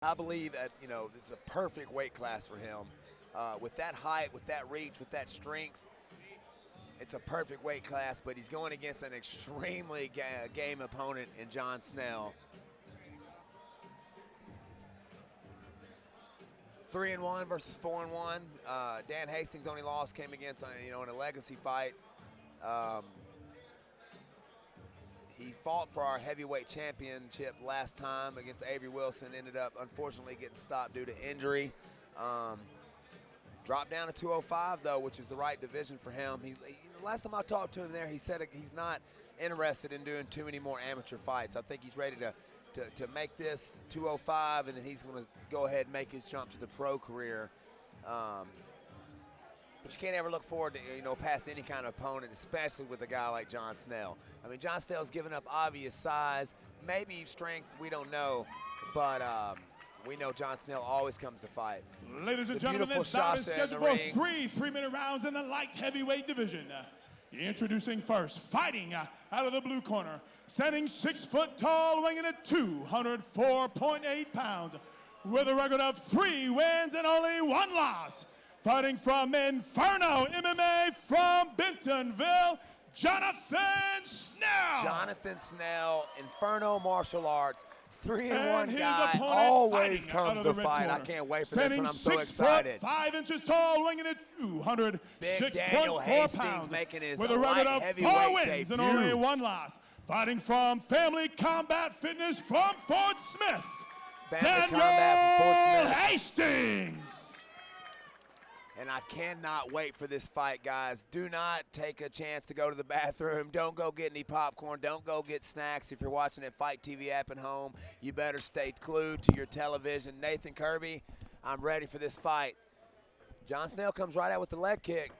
I believe that, this is a perfect weight class for him. With that height, with that reach, with that strength, it's a perfect weight class, but he's going against an extremely game opponent in John Snell. 3-1 versus 4-1. Dan Hastings' only loss came against, in a legacy fight. He fought for our heavyweight championship last time against Avery Wilson. Ended up, unfortunately, getting stopped due to injury. Dropped down to 205, though, which is the right division for him. Last time I talked to him there, he said he's not interested in doing too many more amateur fights. I think he's ready to make this 205, and then he's going to go ahead and make his jump to the pro career. But you can't ever look forward to, past any kind of opponent, especially with a guy like John Snell. I mean, John Snell's given up obvious size, maybe strength, we don't know. But we know John Snell always comes to fight. Ladies and gentlemen, this bout is scheduled for three-minute rounds in the light heavyweight division. Introducing first, fighting out of the blue corner, standing 6 foot tall, weighing in at 204.8 pounds, with a record of 3 wins and only 1 loss. Fighting from Inferno MMA from Bentonville, Jonathan Snell. Jonathan Snell, Inferno Martial Arts, 3-1 guy, always comes to fight. Corner. I can't wait for this one. I'm so excited. 5 inches tall, weighing in at 206.4 pounds, making his with a record of 4 wins and only 1 loss. Fighting from Family Combat Fitness from Fort Smith, Daniel Hastings. And I cannot wait for this fight, guys. Do not take a chance to go to the bathroom. Don't go get any popcorn. Don't go get snacks. If you're watching at Fight TV app at home, you better stay glued to your television. Nathan Kirby, I'm ready for this fight. John Snell comes right out with the leg kick.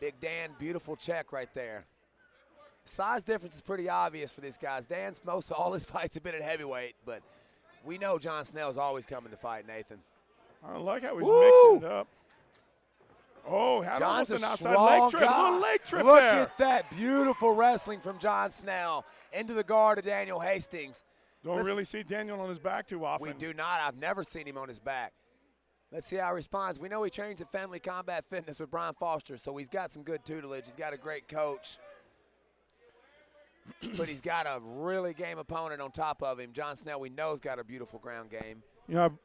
Big Dan, beautiful check right there. Size difference is pretty obvious for these guys. Dan's most all his fights have been at heavyweight, but we know John Snell's always coming to fight, Nathan. I like how he's mixing it up. Oh, had John's almost a an outside strong leg trip. guy. Little leg trip Look there. at that beautiful wrestling from John Snell into the guard of Daniel Hastings. Don't really see Daniel on his back too often. We do not. I've never seen him on his back. Let's see how he responds. We know he trains at Family Combat Fitness with Brian Foster, so he's got some good tutelage. He's got a great coach. But he's got a really game opponent on top of him. John Snell, we know, has got a beautiful ground game.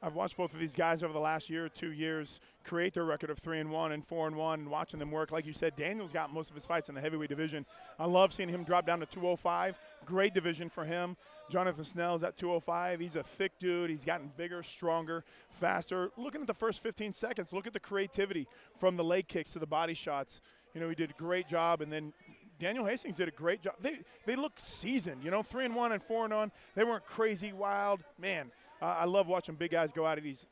I've watched both of these guys over the last year or 2 years create their record of 3-1 and 4-1 and watching them work. Like you said, Daniel's got most of his fights in the heavyweight division. I love seeing him drop down to 205. Great division for him. Jonathan Snell's at 205. He's a thick dude. He's gotten bigger, stronger, faster. Looking at the first 15 seconds, look at the creativity from the leg kicks to the body shots. He did a great job, and then Daniel Hastings did a great job. They look seasoned, 3-1 and 4-1. They weren't crazy wild. Man, I love watching big guys go at it. He's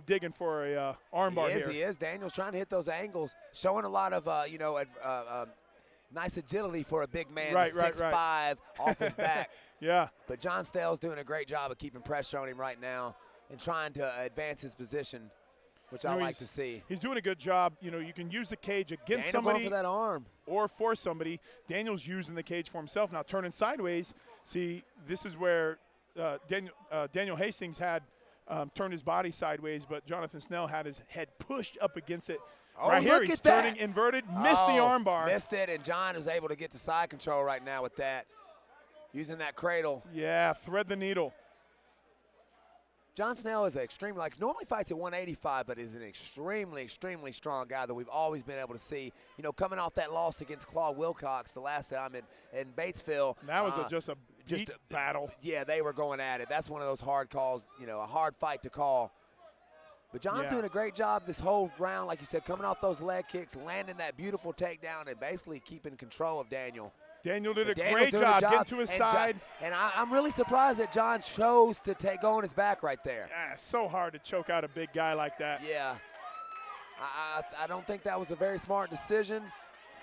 digging for a armbar here. He is. Daniel's trying to hit those angles, showing a lot of, nice agility for a big man, 6'5", off his back. Yeah. But John Snell's doing a great job of keeping pressure on him right now and trying to advance his position, which I like to see. He's doing a good job. You can use the cage against Daniel somebody going for that arm. Or for somebody. Daniel's using the cage for himself. Now turning sideways. See, this is where Daniel Hastings had turned his body sideways, but Jonathan Snell had his head pushed up against it. Oh, right here, look he's at that. turning inverted, missed the armbar. Missed it, and John is able to get to side control right now with that, using that cradle. Yeah, thread the needle. John Snell is normally fights at 185, but is an extremely, extremely strong guy that we've always been able to see. Coming off that loss against Claude Wilcox the last time in Batesville. That was just a battle. Yeah, they were going at it. That's one of those hard calls, a hard fight to call. But John's doing a great job this whole round, like you said, coming off those leg kicks, landing that beautiful takedown, and basically keeping control of Daniel. Daniel did a great job getting to his side. And I'm really surprised that John chose to go on his back right there. Yeah, it's so hard to choke out a big guy like that. Yeah. I don't think that was a very smart decision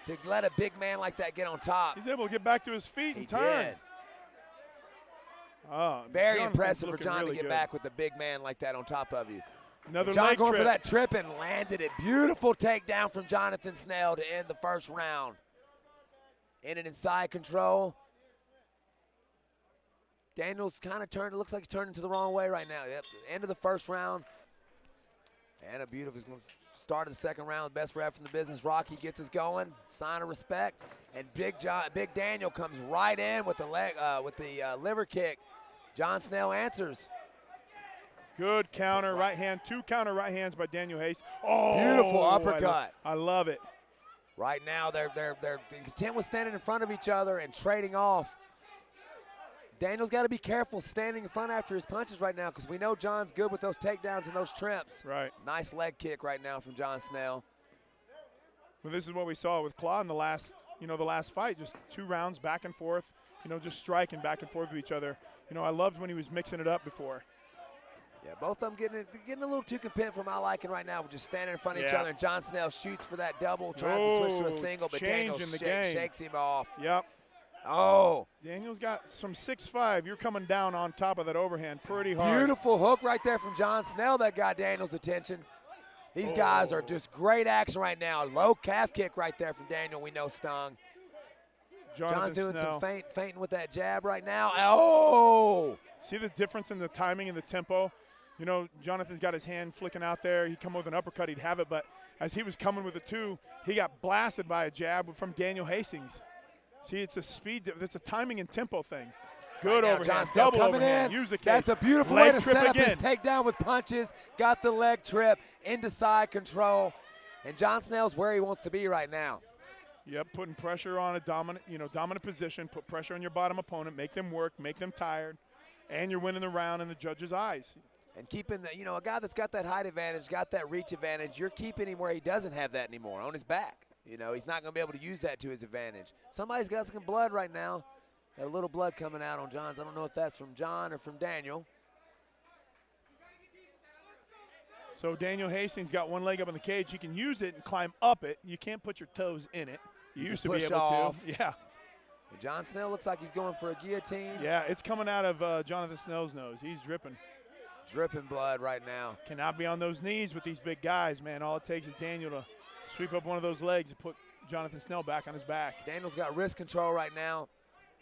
to let a big man like that get on top. He's able to get back to his feet and turn. Did. Oh, very impressive for John to get back with a big man like that on top of you. Another John leg going trip. for that trip and landed it. Beautiful takedown from Jonathan Snell to end the first round. In and inside control. Daniels kind of turned. It looks like he's turning to the wrong way right now. Yep, end of the first round. And a beautiful start of the second round. Best ref in the business. Rocky gets us going. Sign of respect. And Big Daniel comes right in with the liver kick. John Snell answers. Good counter right hand. 2 counter right hands by Daniel Hastings. Oh, beautiful uppercut. I love it. Right now they're content with standing in front of each other and trading off. Daniel's got to be careful standing in front after his punches right now because we know John's good with those takedowns and those trips. Right. Nice leg kick right now from John Snell. Well, this is what we saw with Claw in the last fight. Just 2 rounds back and forth, just striking back and forth with each other. I loved when he was mixing it up before. Yeah, both of them getting a little too content for my liking right now. We're just standing in front of each other, and John Snell shoots for that double, tries to switch to a single, but Daniel shakes him off. Yep. Oh. Daniel's got some 6'5". You're coming down on top of that overhand pretty hard. Beautiful hook right there from John Snell that got Daniel's attention. These guys are just great action right now. Low calf kick right there from Daniel we know stung. John's doing Snell. some feinting with that jab right now. Oh! See the difference in the timing and the tempo? Jonathan's got his hand flicking out there. He'd come with an uppercut, he'd have it, but as he was coming with a 2, he got blasted by a jab from Daniel Hastings. See, it's a speed, it's a timing and tempo thing. Good overhand, John Snell double coming overhand. in. Use the cage. That's a beautiful way to set up his takedown with punches. Got the leg trip into side control, and John Snell's where he wants to be right now. Yep, putting pressure on a dominant position. Put pressure on your bottom opponent. Make them work. Make them tired, and you're winning the round in the judge's eyes. And keeping a guy that's got that height advantage, got that reach advantage, you're keeping him where he doesn't have that anymore, on his back. He's not going to be able to use that to his advantage. Somebody's got some blood right now. A little blood coming out on John's. I don't know if that's from John or from Daniel. So Daniel Hastings got one leg up in the cage. He can use it and climb up it. You can't put your toes in it. You used to be able off. to. Yeah. And John Snell looks like he's going for a guillotine. Yeah, it's coming out of Jonathan Snell's nose. He's dripping. Dripping blood right now. Cannot be on those knees with these big guys, man. All it takes is Daniel to sweep up one of those legs and put Jonathan Snell back on his back. Daniel's got wrist control right now.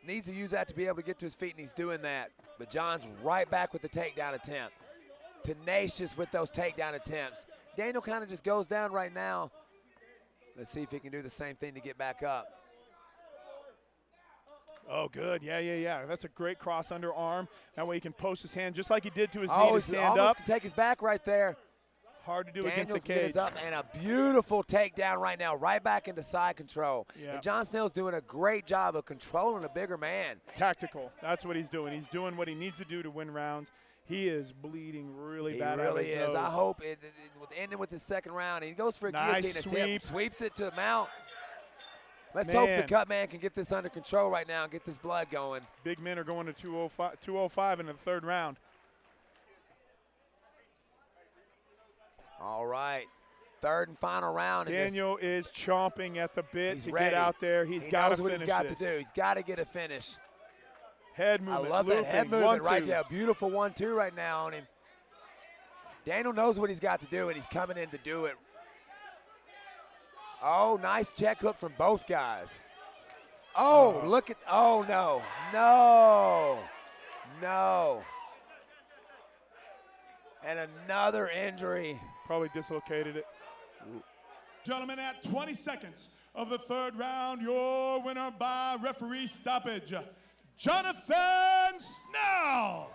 Needs to use that to be able to get to his feet, and he's doing that. But John's right back with the takedown attempt. Tenacious with those takedown attempts. Daniel kind of just goes down right now. Let's see if he can do the same thing to get back up. Oh, good. Yeah. That's a great cross underarm. That way he can post his hand just like he did to his knee to stand up. To take his back right there. Hard to do against the cage. Up, and a beautiful takedown right now, right back into side control. Yeah. And John Snell's doing a great job of controlling a bigger man. Tactical. That's what he's doing. He's doing what he needs to do to win rounds. He is bleeding really bad. He really is. Nose. I hope ending with his second round. He goes for a guillotine attempt, sweeps it to the mount. Let's hope the cut man can get this under control right now and get this blood going. Big men are going to 205 in the 3rd round. All right, 3rd and final round. Daniel is chomping at the bit to ready. Get out there. He knows what he's got to do. He's got to get a finish. Head movement. I love that head movement right there. Beautiful 1-2 right now on him. Daniel knows what he's got to do, and he's coming in to do it. Oh, nice check hook from both guys. Oh, look at – oh, no. No. And another injury. Probably dislocated it. Gentlemen, at 20 seconds of the 3rd round, your winner by referee stoppage, Jonathan Snell.